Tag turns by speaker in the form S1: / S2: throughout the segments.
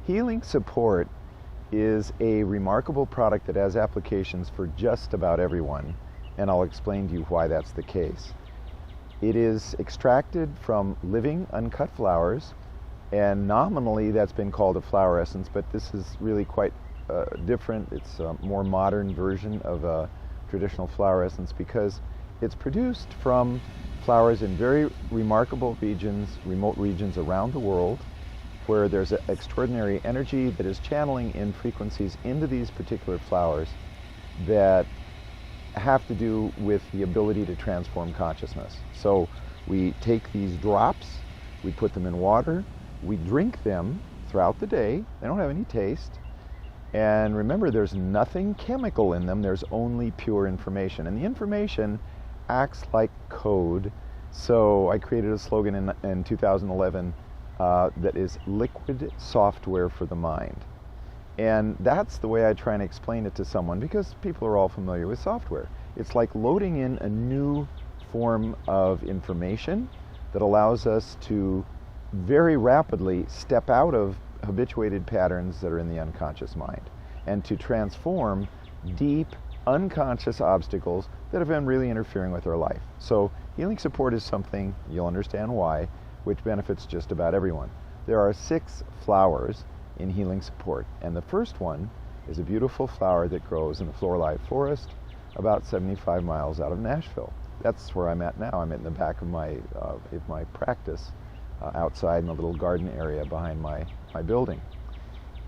S1: Healing Support is a remarkable product that has applications for just about everyone, and I'll explain to you why that's the case. It is extracted from living, uncut flowers, and nominally that's been called a flower essence, but this is really quite different. It's a more modern version of a traditional flower essence because it's produced from flowers in very remarkable regions, remote regions around the world, where there's an extraordinary energy that is channeling in frequencies into these particular flowers that have to do with the ability to transform consciousness. So we take these drops, we put them in water, we drink them throughout the day. They don't have any taste. And remember, there's nothing chemical in them, there's only pure information. And the information acts like code. So I created a slogan in 2011 that is liquid software for the mind. And that's the way I try and explain it to someone, because people are all familiar with software. It's like loading in a new form of information that allows us to very rapidly step out of habituated patterns that are in the unconscious mind and to transform deep unconscious obstacles that have been really interfering with our life. So Healing Support is something, you'll understand why, which benefits just about everyone. There are 6 flowers in Healing Support, and the first one is a beautiful flower that grows in the Floral Forest about 75 miles out of Nashville. That's where I'm at now. I'm in the back of my practice outside in the little garden area behind my building.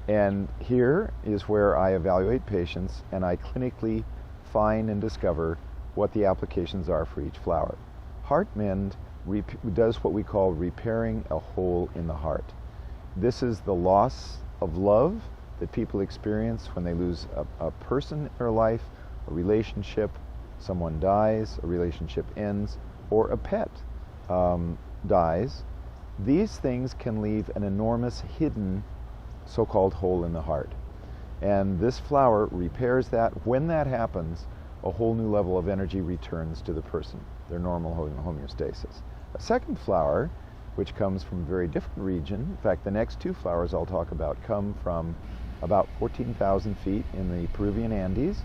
S1: And here is where I evaluate patients and I clinically find and discover what the applications are for each flower. HeartMend does what we call repairing a hole in the heart. This is the loss of love that people experience when they lose a person in their life, a relationship, someone dies, a relationship ends, or a pet dies. These things can leave an enormous hidden so-called hole in the heart. And this flower repairs that. When that happens, a whole new level of energy returns to the person, their normal homeostasis. A second flower, which comes from a very different region, in fact the next 2 flowers I'll talk about come from about 14,000 feet in the Peruvian Andes,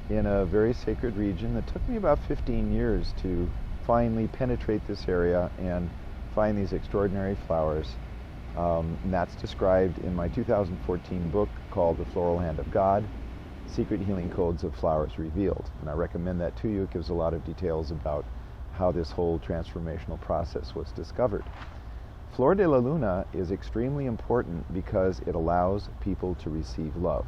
S1: in a very sacred region that took me about 15 years to finally penetrate this area and find these extraordinary flowers. And that's described in my 2014 book called The Floral Hand of God, Secret Healing Codes of Flowers Revealed. And I recommend that to you. It gives a lot of details about how this whole transformational process was discovered. Flor de la Luna is extremely important because it allows people to receive love.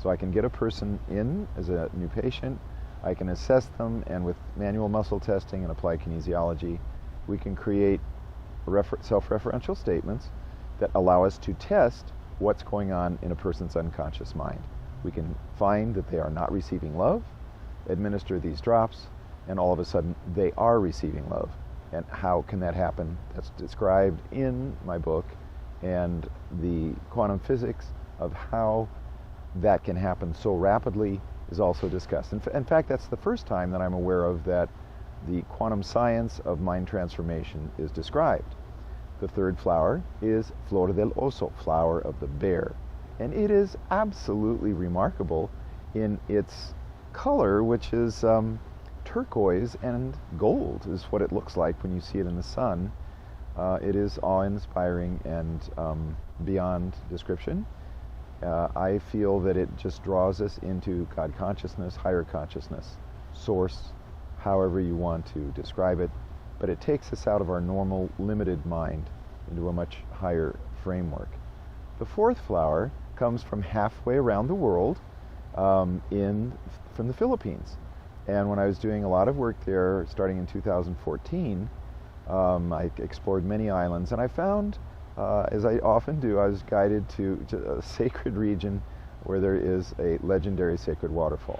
S1: So I can get a person in as a new patient, I can assess them, and with manual muscle testing and applied kinesiology, we can create self-referential statements that allow us to test what's going on in a person's unconscious mind. We can find that they are not receiving love, administer these drops, and all of a sudden they are receiving love. And how can that happen? That's described in my book, and the quantum physics of how that can happen so rapidly is also discussed. In fact, that's the first time that I'm aware of that the quantum science of mind transformation is described. The third flower is Flor del Oso, flower of the bear. And it is absolutely remarkable in its color, which is turquoise and gold is what it looks like when you see it in the sun. It is awe-inspiring and beyond description. I feel that it just draws us into God consciousness, higher consciousness, source, however you want to describe it, but it takes us out of our normal limited mind into a much higher framework. The fourth flower comes from halfway around the world from the Philippines. And when I was doing a lot of work there, starting in 2014, I explored many islands, and I found, as I often do, I was guided to a sacred region where there is a legendary sacred waterfall.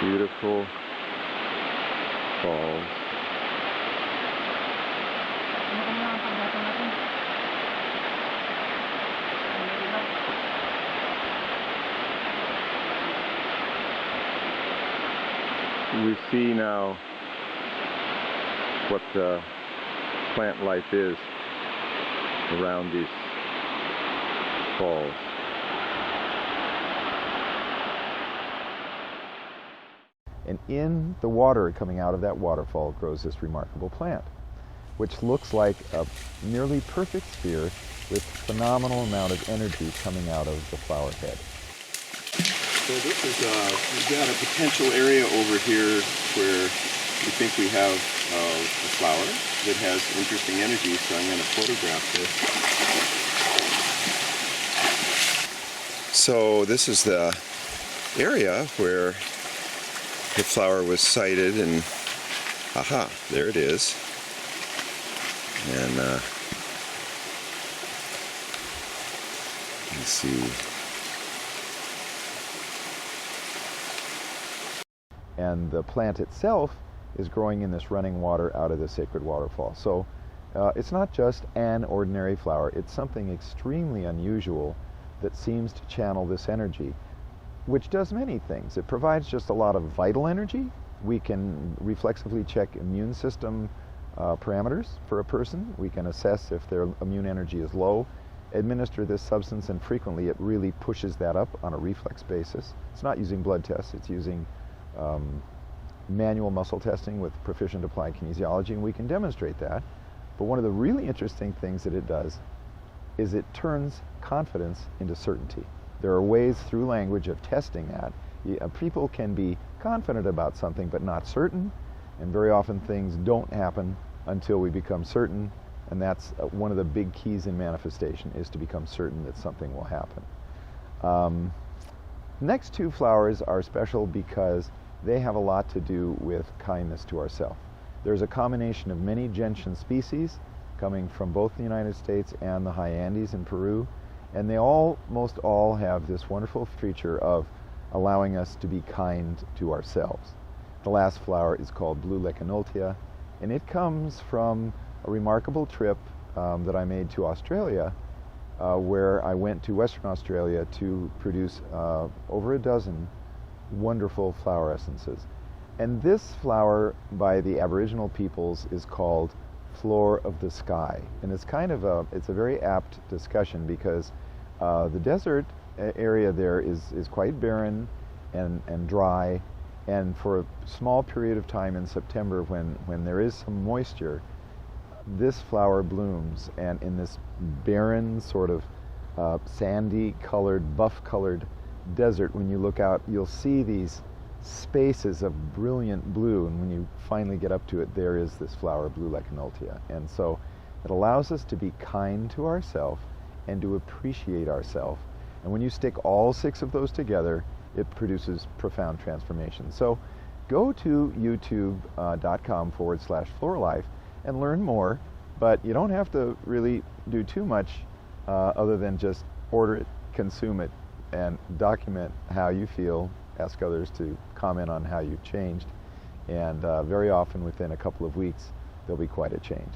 S1: Beautiful falls. We see now what the plant life is around these falls. And in the water coming out of that waterfall grows this remarkable plant, which looks like a nearly perfect sphere with phenomenal amount of energy coming out of the flower head.
S2: So this is, we've got a potential area over here where we think we have a flower that has interesting energy, so I'm going to photograph this. So this is the area where the flower was sighted, and aha, there it is. And let's see.
S1: And the plant itself is growing in this running water out of the sacred waterfall. So it's not just an ordinary flower, it's something extremely unusual that seems to channel this energy, which does many things. It provides just a lot of vital energy. We can reflexively check immune system parameters for a person. We can assess if their immune energy is low, administer this substance, and frequently it really pushes that up on a reflex basis. It's not using blood tests, it's using manual muscle testing with proficient applied kinesiology, and we can demonstrate that. But one of the really interesting things that it does is it turns confidence into certainty. There are ways through language of testing that. People can be confident about something but not certain, and very often things don't happen until we become certain, and that's one of the big keys in manifestation, is to become certain that something will happen. Next two flowers are special because they have a lot to do with kindness to ourselves. There's a combination of many gentian species coming from both the United States and the high Andes in Peru, and they almost all have this wonderful feature of allowing us to be kind to ourselves. The last flower is called Blue Lechinoltia, and it comes from a remarkable trip that I made to Australia, where I went to Western Australia to produce over a dozen wonderful flower essences. And this flower by the Aboriginal peoples is called Floor of the Sky. And it's kind of it's a very apt discussion because the desert area there is quite barren and dry, and for a small period of time in September when there is some moisture, this flower blooms, and in this barren sort of sandy colored, buff colored desert, when you look out, you'll see these spaces of brilliant blue, and when you finally get up to it, there is this flower, Blue Lechinoltia. And so it allows us to be kind to ourselves and to appreciate ourselves. And when you stick all six of those together, it produces profound transformation. So go to youtube.com/floralife and learn more, but you don't have to really do too much other than just order it, consume it, and document how you feel. Ask others to comment on how you've changed, and very often within a couple of weeks there'll be quite a change.